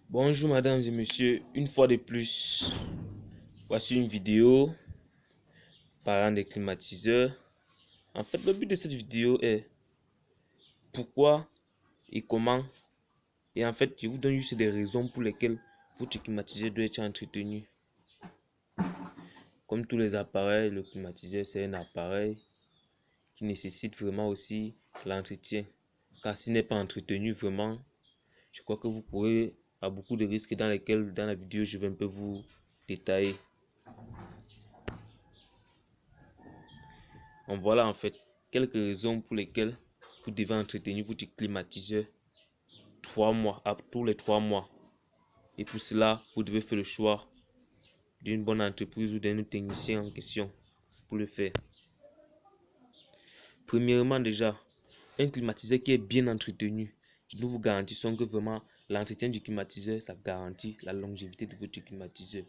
Bonjour mesdames et messieurs, une fois de plus, voici une vidéo parlant des climatiseurs. En fait, le but de cette vidéo est pourquoi et comment. Et en fait, je vous donne juste des raisons pour lesquelles votre climatiseur doit être entretenu. Comme tous les appareils, le climatiseur c'est un appareil qui nécessite vraiment aussi l'entretien. Car s'il n'est pas entretenu vraiment, je crois que vous pourrez avoir beaucoup de risques dans lesquels dans la vidéo je vais un peu vous détailler. Donc voilà en fait quelques raisons pour lesquelles vous devez entretenir votre climatiseur 3 mois, tous les 3 mois. Et pour cela, vous devez faire le choix d'une bonne entreprise ou d'un technicien en question pour le faire. Premièrement déjà, un climatiseur qui est bien entretenu, nous vous garantissons que vraiment l'entretien du climatiseur, ça garantit la longévité de votre climatiseur.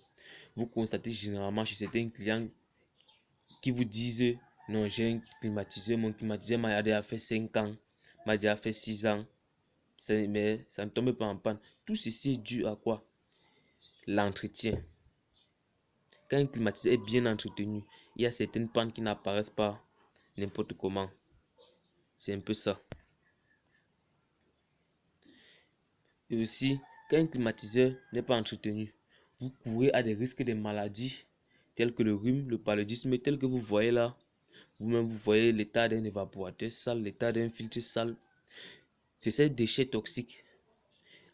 Vous constatez généralement chez certains clients qui vous disent non, j'ai un climatiseur, mon climatiseur m'a déjà fait 5 ans, m'a déjà fait 6 ans, mais ça ne tombe pas en panne. Tout ceci est dû à quoi? L'entretien. Quand un climatiseur est bien entretenu, il y a certaines pannes qui n'apparaissent pas n'importe comment. C'est un peu ça. Et aussi, quand un climatiseur n'est pas entretenu, vous courez à des risques de maladies telles que le rhume, le paludisme, tel que vous voyez là. Vous-même, vous voyez l'état d'un évaporateur sale, l'état d'un filtre sale. C'est ces déchets toxiques.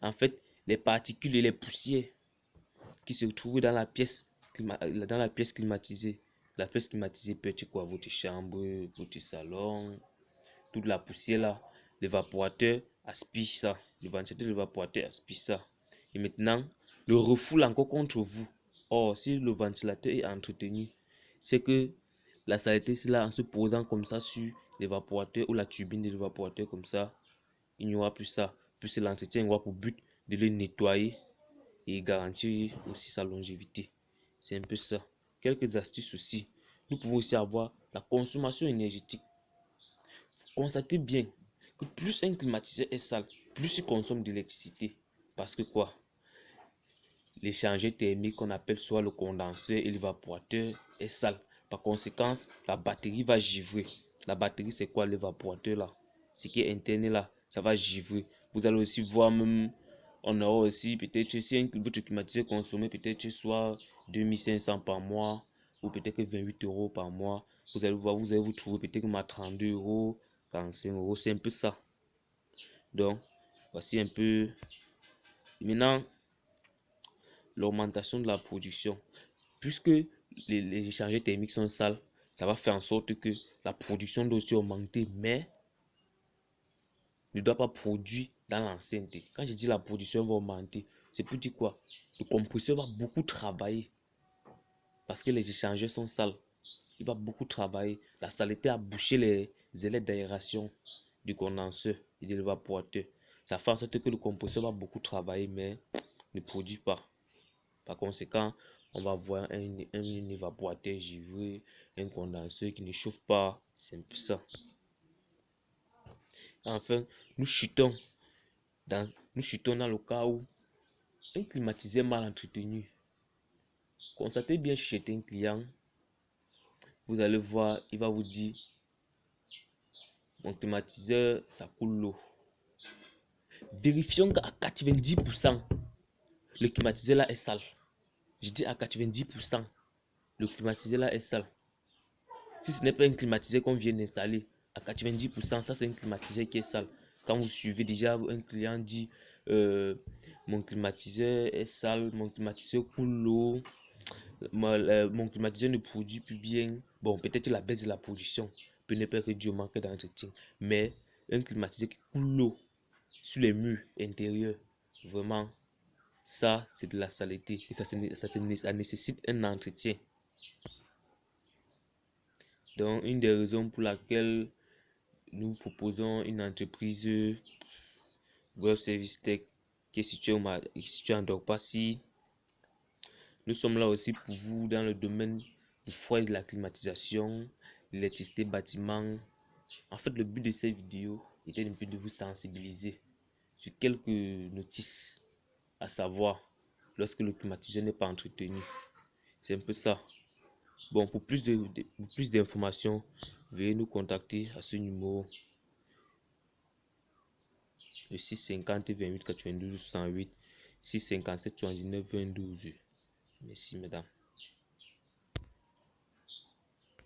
En fait, les particules et les poussières qui se trouvent dans la pièce climatisée. La pièce climatisée peut être quoi? Votre chambre, votre salon, toute la poussière là. L'évaporateur aspire ça. Le ventilateur de l'évaporateur aspire ça. Et maintenant, le refoule encore contre vous. Or, si le ventilateur est entretenu, c'est que la saleté, c'est là en se posant comme ça sur l'évaporateur ou la turbine de l'évaporateur comme ça, il n'y aura plus ça. Puisque l'entretien aura pour but de le nettoyer et garantir aussi sa longévité. C'est un peu ça. Quelques astuces aussi. Nous pouvons aussi avoir la consommation énergétique. Constatez bien que plus un climatiseur est sale, plus il consomme d'électricité. Parce que quoi? L'échangeur thermique qu'on appelle soit le condenseur et l'évaporateur est sale. Par conséquent, la batterie va givrer. La batterie, c'est quoi? L'évaporateur là. Ce qui est interne là, ça va givrer. Vous allez aussi voir même, on aura aussi peut-être si votre climatiseur consommé peut-être soit 2500 par mois ou peut-être 28 € par mois. Vous allez voir, vous allez vous trouver peut-être à 32 €, 45 €. C'est un peu ça. Donc, voici un peu. Maintenant, l'augmentation de la production. Puisque les échangeurs thermiques sont sales, ça va faire en sorte que la production doit aussi augmenter, mais ne doit pas produire dans l'enceinte. Quand je dis la production va augmenter, c'est pour dire quoi? Le compresseur va beaucoup travailler parce que les échangeurs sont sales. Il va beaucoup travailler. La saleté a bouché les ailettes d'aération du condenseur et de l'évaporateur. Ça fait en sorte que le compresseur va beaucoup travailler, mais ne produit pas. Par conséquent, on va voir un évaporateur givré, un condenseur qui ne chauffe pas. C'est un peu ça. Enfin, nous chutons dans le cas où un climatiseur mal entretenu. Constatez bien chez un client, vous allez voir, il va vous dire mon climatiseur, ça coule l'eau. Vérifions qu'à 90%, le climatiseur là est sale. Je dis à 90%, le climatiseur là est sale. Si ce n'est pas un climatiseur qu'on vient d'installer, à 90%, ça c'est un climatiseur qui est sale. Quand vous suivez déjà un client dit mon climatiseur est sale, mon climatiseur coule l'eau, mon climatiseur ne produit plus bien. Bon, peut-être la baisse de la production peut ne pas être due au manque d'entretien, mais un climatiseur qui coule l'eau sur les murs intérieurs, vraiment, ça c'est de la saleté et ça nécessite un entretien. Donc, une des raisons pour laquelle nous proposons une entreprise Web Service Tech qui est située en Dorpassi. Nous sommes là aussi pour vous dans le domaine du froid et de la climatisation, l'électricité bâtiment. En fait, le but de cette vidéo était un peu de vous sensibiliser sur quelques notices à savoir lorsque le climatiseur n'est pas entretenu. C'est un peu ça. Bon, pour plus d'informations, veuillez nous contacter à ce numéro, le 650 28 92 108 657 79 22. Merci, mesdames.